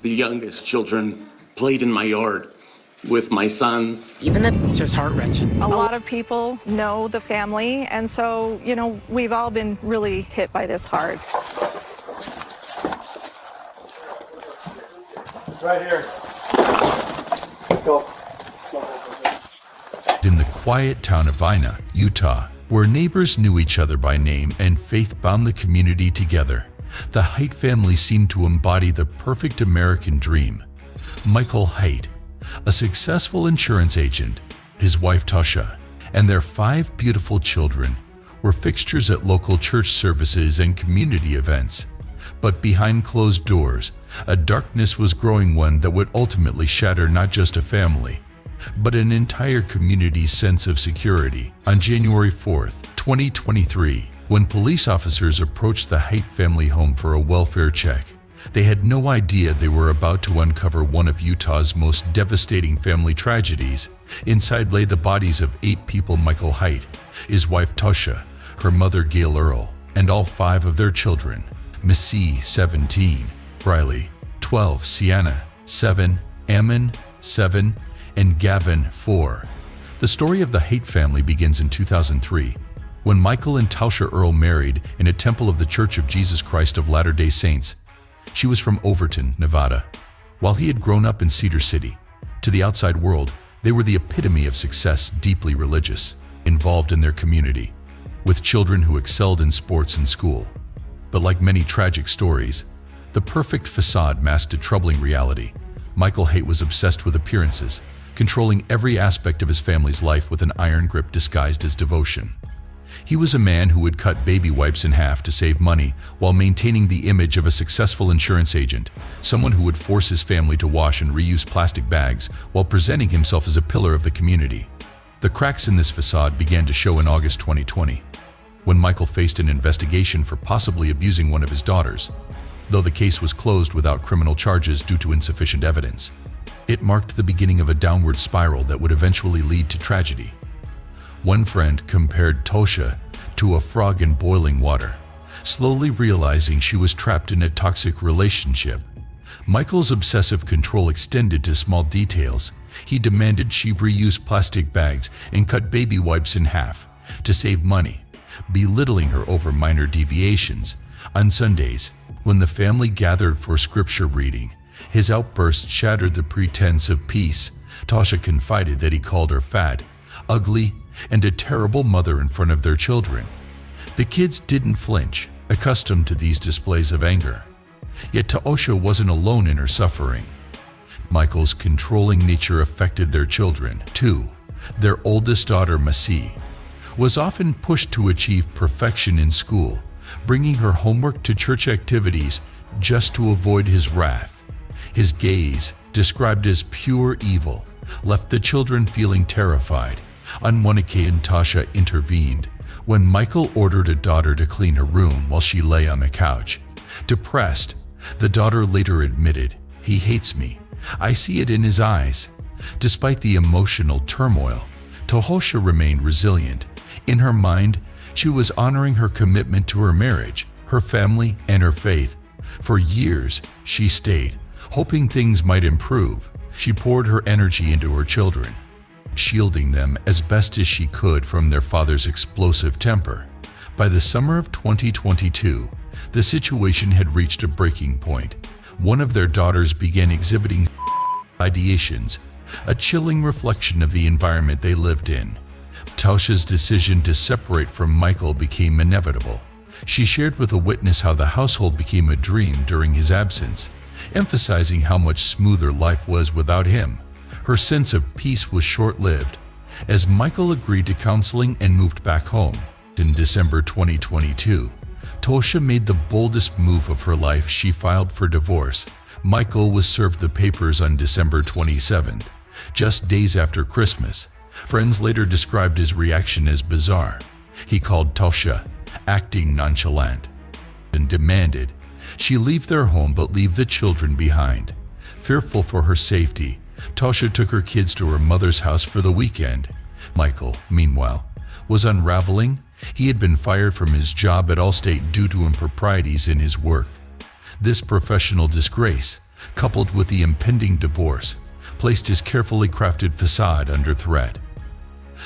The youngest children played in my yard with my sons. Just heart-wrenching. A lot of people know the family, and so, we've all been really hit by this hard. Right here. Go. In the quiet town of Ina, Utah, where neighbors knew each other by name and faith bound the community together, the Haight family seemed to embody the perfect American dream. Michael Haight, a successful insurance agent, his wife Tasha, and their 5 beautiful children were fixtures at local church services and community events. But behind closed doors, a darkness was growing, one that would ultimately shatter not just a family, but an entire community's sense of security. On January 4th, 2023, when police officers approached the Haight family home for a welfare check, they had no idea they were about to uncover one of Utah's most devastating family tragedies. Inside lay the bodies of 8 people: Michael Haight, his wife Tasha, her mother Gail Earl, and all 5 of their children: Missy, 17, Riley, 12, Sienna, 7, Ammon, 7, and Gavin, 4. The story of the Haight family begins in 2003, when Michael and Tasha Earl married in a temple of the Church of Jesus Christ of Latter-day Saints. She was from Overton, Nevada. While he had grown up in Cedar City, to the outside world, they were the epitome of success, deeply religious, involved in their community, with children who excelled in sports and school. But like many tragic stories, the perfect facade masked a troubling reality. Michael Haight was obsessed with appearances, controlling every aspect of his family's life with an iron grip disguised as devotion. He was a man who would cut baby wipes in half to save money while maintaining the image of a successful insurance agent, someone who would force his family to wash and reuse plastic bags while presenting himself as a pillar of the community. The cracks in this facade began to show in August 2020, when Michael faced an investigation for possibly abusing one of his daughters, though the case was closed without criminal charges due to insufficient evidence. It marked the beginning of a downward spiral that would eventually lead to tragedy. One friend compared Tasha to a frog in boiling water, slowly realizing she was trapped in a toxic relationship. Michael's obsessive control extended to small details. He demanded she reuse plastic bags and cut baby wipes in half to save money, belittling her over minor deviations. On Sundays, when the family gathered for scripture reading, his outbursts shattered the pretense of peace. Tasha confided that he called her fat, ugly, and a terrible mother in front of their children. The kids didn't flinch, accustomed to these displays of anger. Yet Tasha wasn't alone in her suffering. Michael's controlling nature affected their children, too. Their oldest daughter, Missy, was often pushed to achieve perfection in school, bringing her homework to church activities just to avoid his wrath. His gaze, described as pure evil, left the children feeling terrified. On one occasion, Tasha intervened when Michael ordered a daughter to clean her room while she lay on the couch. Depressed, the daughter later admitted, "He hates me. I see it in his eyes." Despite the emotional turmoil, Tasha remained resilient. In her mind, she was honoring her commitment to her marriage, her family, and her faith. For years, she stayed, hoping things might improve. She poured her energy into her children, shielding them as best as she could from their father's explosive temper. By the summer of 2022, the situation had reached a breaking point. One of their daughters began exhibiting ideations, a chilling reflection of the environment they lived in. Tasha's decision to separate from Michael became inevitable. She shared with a witness how the household became a dream during his absence, emphasizing how much smoother life was without him. Her sense of peace was short-lived, as Michael agreed to counseling and moved back home. In December 2022, Tasha made the boldest move of her life. She filed for divorce. Michael was served the papers on December 27th, just days after Christmas. Friends later described his reaction as bizarre. He called Tasha acting nonchalant and demanded she leave their home but leave the children behind. Fearful for her safety, Tasha took her kids to her mother's house for the weekend. Michael, meanwhile, was unraveling. He had been fired from his job at Allstate due to improprieties in his work. This professional disgrace coupled with the impending divorce, placed his carefully crafted facade under threat.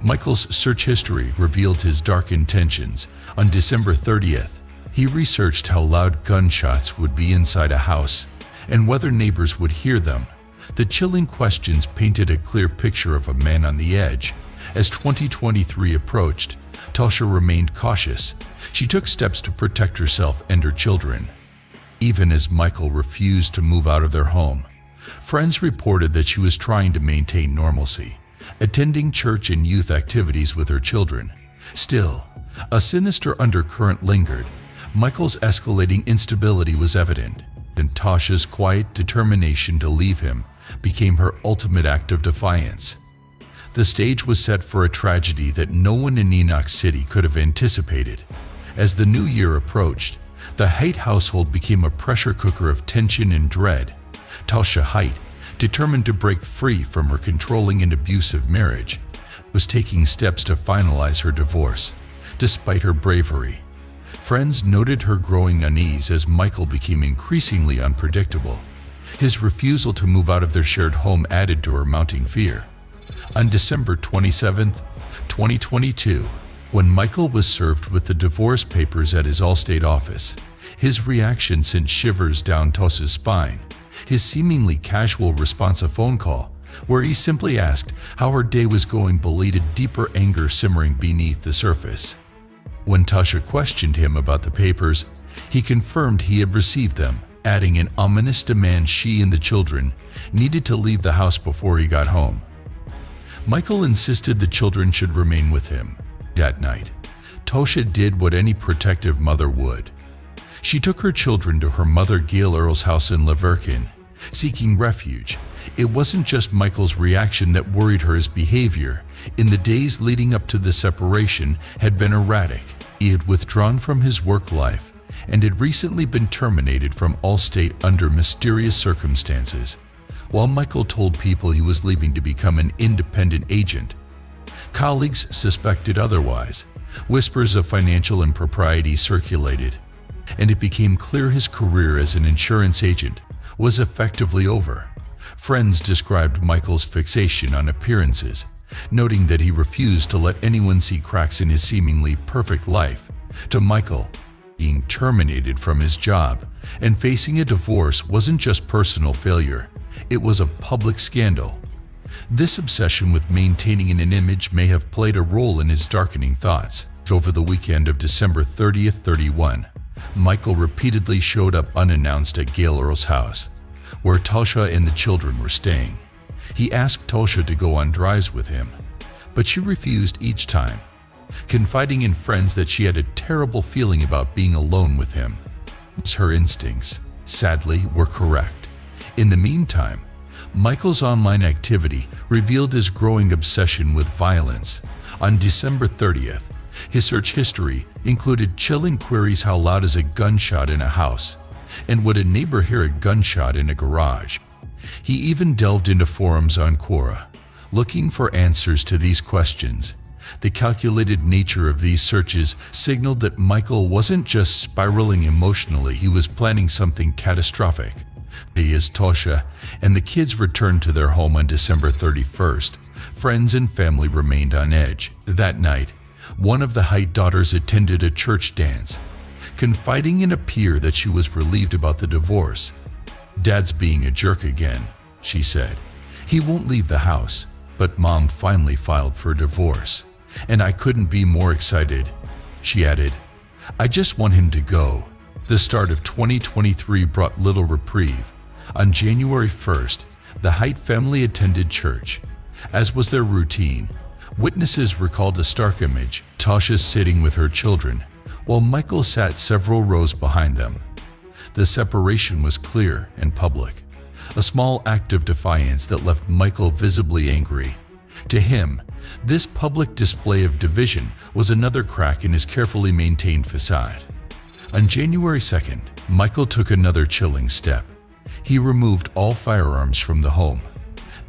Michael's search history revealed his dark intentions. On December 30th, he researched how loud gunshots would be inside a house and whether neighbors would hear them. The chilling questions painted a clear picture of a man on the edge. As 2023 approached, Tasha remained cautious. She took steps to protect herself and her children. Even as Michael refused to move out of their home, friends reported that she was trying to maintain normalcy, attending church and youth activities with her children. Still, a sinister undercurrent lingered. Michael's escalating instability was evident, and Tasha's quiet determination to leave him became her ultimate act of defiance. The stage was set for a tragedy that no one in Enoch City could have anticipated. As the new year approached, the Haight household became a pressure cooker of tension and dread. Tasha Haight, determined to break free from her controlling and abusive marriage, was taking steps to finalize her divorce. Despite her bravery, friends noted her growing unease as Michael became increasingly unpredictable. His refusal to move out of their shared home added to her mounting fear. On December 27, 2022, when Michael was served with the divorce papers at his Allstate office, his reaction sent shivers down Tasha's spine. His seemingly casual response, a phone call, where he simply asked how her day was going, belied deeper anger simmering beneath the surface. When Tasha questioned him about the papers, he confirmed he had received them, adding an ominous demand she and the children needed to leave the house before he got home. Michael insisted the children should remain with him. That night, Tasha did what any protective mother would. She took her children to her mother Gail Earl's house in Leverkin, seeking refuge. It wasn't just Michael's reaction that worried her. His behavior in the days leading up to the separation had been erratic. He had withdrawn from his work life and had recently been terminated from Allstate under mysterious circumstances. While Michael told people he was leaving to become an independent agent, colleagues suspected otherwise. Whispers of financial impropriety circulated, and it became clear his career as an insurance agent was effectively over. Friends described Michael's fixation on appearances, noting that he refused to let anyone see cracks in his seemingly perfect life. To Michael, being terminated from his job and facing a divorce wasn't just personal failure, it was a public scandal. This obsession with maintaining an image may have played a role in his darkening thoughts. Over the weekend of December 30th, 31, Michael repeatedly showed up unannounced at Gail Earl's house, where Tasha and the children were staying. He asked Tasha to go on drives with him, but she refused each time, confiding in friends that she had a terrible feeling about being alone with him. Her instincts, sadly, were correct. In the meantime, Michael's online activity revealed his growing obsession with violence. On December 30th, his search history included chilling queries: how loud is a gunshot in a house? And would a neighbor hear a gunshot in a garage? He even delved into forums on Quora, looking for answers to these questions. The calculated nature of these searches signaled that Michael wasn't just spiraling emotionally, he was planning something catastrophic. As Tasha and the kids returned to their home on December 31st, friends and family remained on edge. That night, one of the Haight daughters attended a church dance, confiding in a peer that she was relieved about the divorce. "Dad's being a jerk again," she said. "He won't leave the house, but Mom finally filed for divorce, and I couldn't be more excited." She added, "I just want him to go." The start of 2023 brought little reprieve. On January 1st, the Haight family attended church. As was their routine, witnesses recalled a stark image: Tasha sitting with her children, while Michael sat several rows behind them. The separation was clear and public, a small act of defiance that left Michael visibly angry. To him, this public display of division was another crack in his carefully maintained facade. On January 2nd, Michael took another chilling step. He removed all firearms from the home.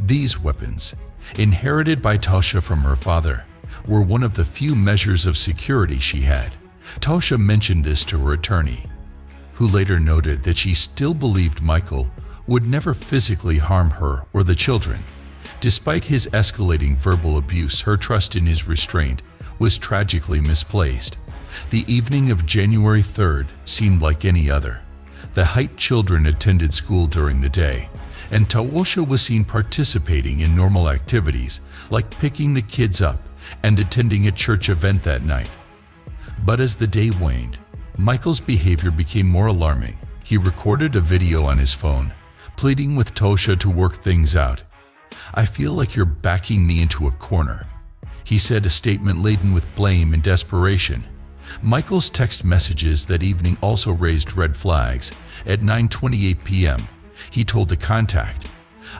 These weapons, inherited by Tasha from her father, were one of the few measures of security she had. Tasha mentioned this to her attorney, who later noted that she still believed Michael would never physically harm her or the children. Despite his escalating verbal abuse, her trust in his restraint was tragically misplaced. The evening of January 3rd seemed like any other. The Haight children attended school during the day, and Taosha was seen participating in normal activities like picking the kids up and attending a church event that night. But as the day waned, Michael's behavior became more alarming. He recorded a video on his phone, pleading with Taosha to work things out. "I feel like you're backing me into a corner," he said, a statement laden with blame and desperation. Michael's text messages that evening also raised red flags. At 9:28 p.m., he told the contact,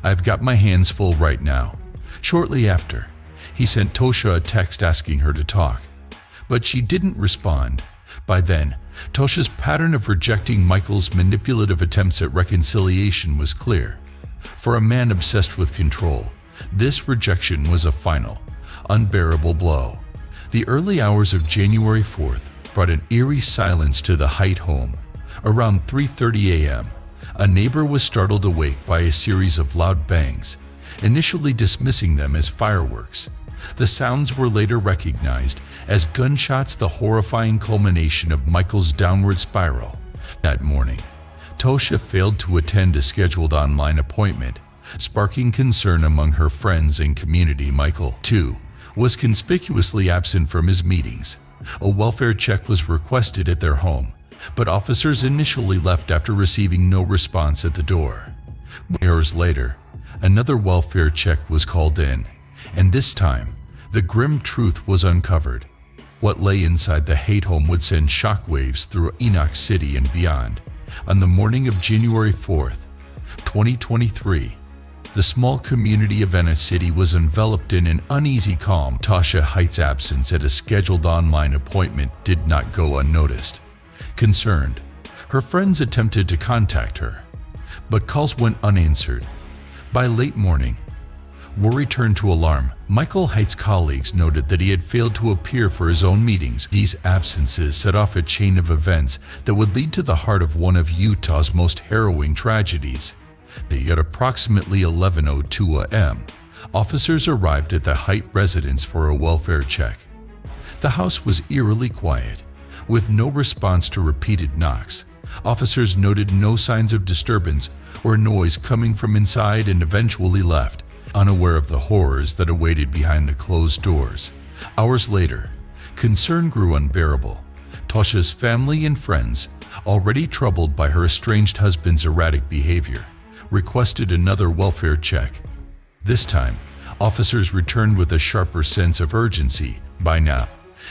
"I've got my hands full right now." Shortly after, he sent Taosha a text asking her to talk, but she didn't respond. By then, Taosha's pattern of rejecting Michael's manipulative attempts at reconciliation was clear. For a man obsessed with control, this rejection was a final, unbearable blow. The early hours of January 4th brought an eerie silence to the Haight home. Around 3:30 a.m., a neighbor was startled awake by a series of loud bangs, initially dismissing them as fireworks. The sounds were later recognized as gunshots, the horrifying culmination of Michael's downward spiral. That morning, Taosha failed to attend a scheduled online appointment, sparking concern among her friends and community. Michael, too, was conspicuously absent from his meetings. A welfare check was requested at their home, but officers initially left after receiving no response at the door. Hours later, another welfare check was called in, and this time, the grim truth was uncovered. What lay inside the Haight home would send shockwaves through Enoch City and beyond. On the morning of January 4th, 2023, the small community of Enoch City was enveloped in an uneasy calm. Taosha Haight's absence at a scheduled online appointment did not go unnoticed. Concerned, her friends attempted to contact her, but calls went unanswered. By late morning, worry turned to alarm. Michael Haight's colleagues noted that he had failed to appear for his own meetings. These absences set off a chain of events that would lead to the heart of one of Utah's most harrowing tragedies. At approximately 11:02 a.m., officers arrived at the Haight residence for a welfare check. The house was eerily quiet, with no response to repeated knocks. Officers noted no signs of disturbance or noise coming from inside and eventually left, unaware of the horrors that awaited behind the closed doors. Hours later, concern grew unbearable. Taosha's family and friends, already troubled by her estranged husband's erratic behavior, requested another welfare check. This time, officers returned with a sharper sense of urgency. By now,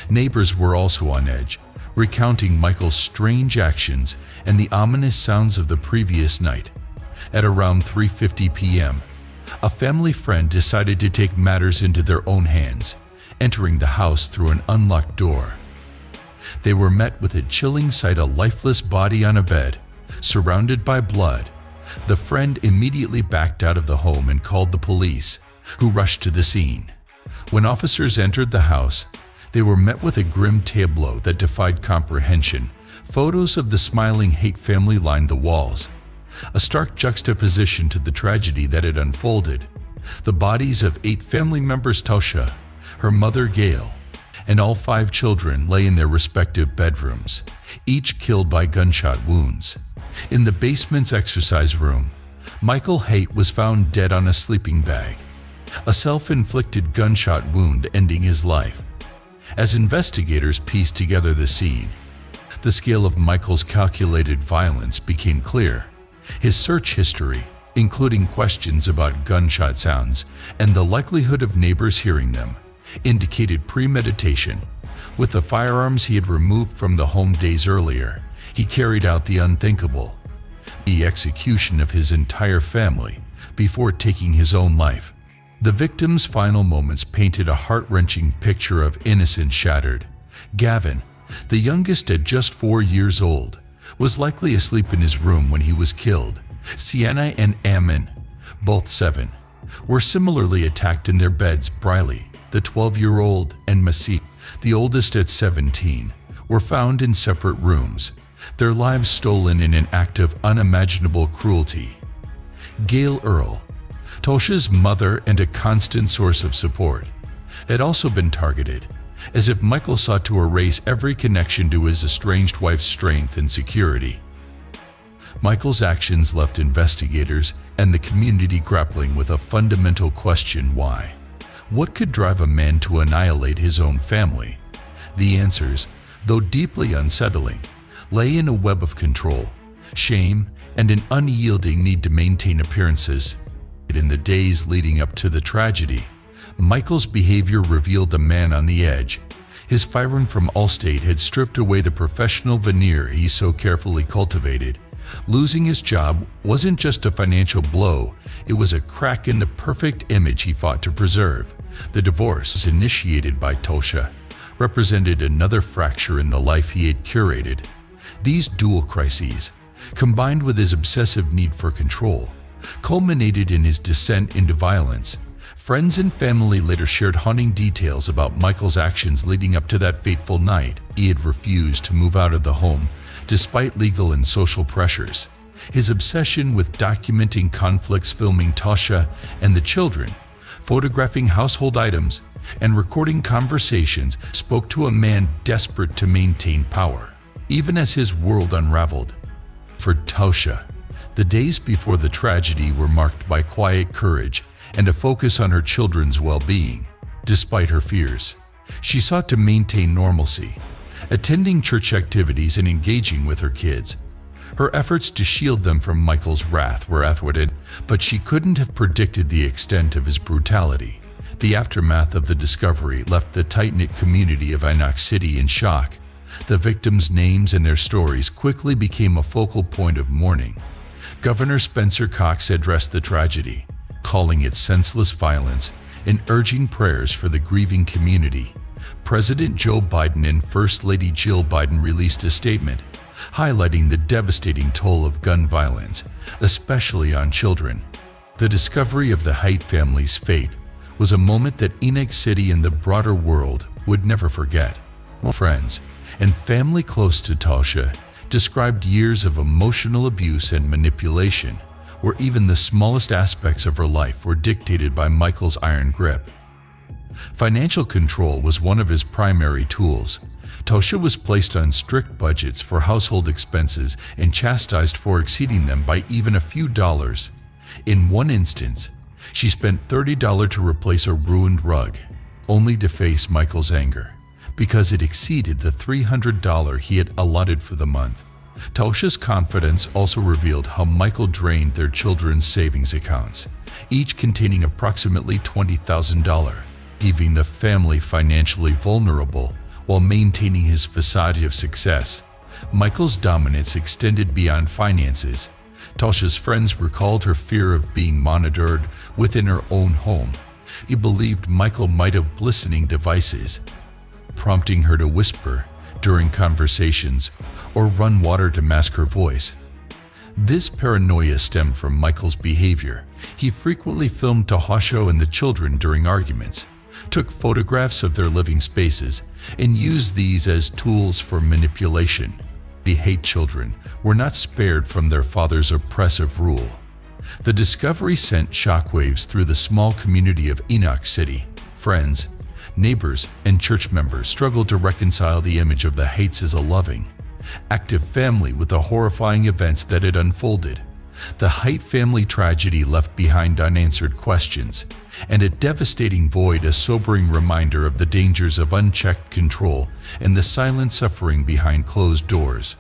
neighbors were also on edge, recounting Michael's strange actions and the ominous sounds of the previous night. At around 3:50 p.m., a family friend decided to take matters into their own hands, entering the house through an unlocked door. They were met with a chilling sight: a lifeless body on a bed, surrounded by blood. The friend immediately backed out of the home and called the police, who rushed to the scene. When officers entered the house, they were met with a grim tableau that defied comprehension. Photos of the smiling Haight family lined the walls, a stark juxtaposition to the tragedy that had unfolded. The bodies of 8 family members, Taosha, her mother Gail, and all 5 children, lay in their respective bedrooms, each killed by gunshot wounds. In the basement's exercise room, Michael Haight was found dead on a sleeping bag, a self-inflicted gunshot wound ending his life. As investigators pieced together the scene, the scale of Michael's calculated violence became clear. His search history, including questions about gunshot sounds and the likelihood of neighbors hearing them, indicated premeditation. With the firearms he had removed from the home days earlier, he carried out the unthinkable, the execution of his entire family before taking his own life. The victim's final moments painted a heart-wrenching picture of innocence shattered. Gavin, the youngest at just 4 years old, was likely asleep in his room when he was killed. Sienna and Ammon, both 7, were similarly attacked in their beds. Briley, the 12-year-old, and Masih, the oldest at 17, were found in separate rooms, their lives stolen in an act of unimaginable cruelty. Gail Earl, Tosha's mother and a constant source of support, had also been targeted, as if Michael sought to erase every connection to his estranged wife's strength and security. Michael's actions left investigators and the community grappling with a fundamental question: why? What could drive a man to annihilate his own family? The answers, though deeply unsettling, lay in a web of control, shame, and an unyielding need to maintain appearances. In the days leading up to the tragedy, Michael's behavior revealed a man on the edge. His firing from Allstate had stripped away the professional veneer he so carefully cultivated. Losing his job wasn't just a financial blow, it was a crack in the perfect image he fought to preserve. The divorce, initiated by Tosha, represented another fracture in the life he had curated. These dual crises, combined with his obsessive need for control, culminated in his descent into violence. Friends and family later shared haunting details about Michael's actions leading up to that fateful night. He had refused to move out of the home, despite legal and social pressures. His obsession with documenting conflicts, filming Tosha and the children, photographing household items, and recording conversations spoke to a man desperate to maintain power, even as his world unraveled. For Tosha, the days before the tragedy were marked by quiet courage and a focus on her children's well-being. Despite her fears, she sought to maintain normalcy, attending church activities and engaging with her kids. Her efforts to shield them from Michael's wrath were thwarted, but she couldn't have predicted the extent of his brutality. The aftermath of the discovery left the tight-knit community of Enoch City in shock. The victims' names and their stories quickly became a focal point of mourning. Governor Spencer Cox addressed the tragedy, calling it senseless violence and urging prayers for the grieving community. President Joe Biden and First Lady Jill Biden released a statement, highlighting the devastating toll of gun violence, especially on children. The discovery of the Haight family's fate was a moment that Enoch City and the broader world would never forget. Friends and family close to Tosha described years of emotional abuse and manipulation, where even the smallest aspects of her life were dictated by Michael's iron grip. Financial control was one of his primary tools. Tosha was placed on strict budgets for household expenses and chastised for exceeding them by even a few dollars. In one instance, she spent $30 to replace a ruined rug, only to face Michael's anger, because it exceeded the $300 he had allotted for the month. Tosha's confidence also revealed how Michael drained their children's savings accounts, each containing approximately $20,000, leaving the family financially vulnerable while maintaining his facade of success. Michael's dominance extended beyond finances. Tosha's friends recalled her fear of being monitored within her own home. He believed Michael might have listening devices, prompting her to whisper during conversations or run water to mask her voice. This paranoia stemmed from Michael's behavior. He frequently filmed Tosha and the children during arguments, took photographs of their living spaces, and used these as tools for manipulation. The Haight children were not spared from their father's oppressive rule. The discovery sent shockwaves through the small community of Enoch City. Friends, neighbors, and church members struggled to reconcile the image of the Haights as a loving, active family with the horrifying events that had unfolded. The Haight family tragedy left behind unanswered questions and a devastating void, a sobering reminder of the dangers of unchecked control and the silent suffering behind closed doors.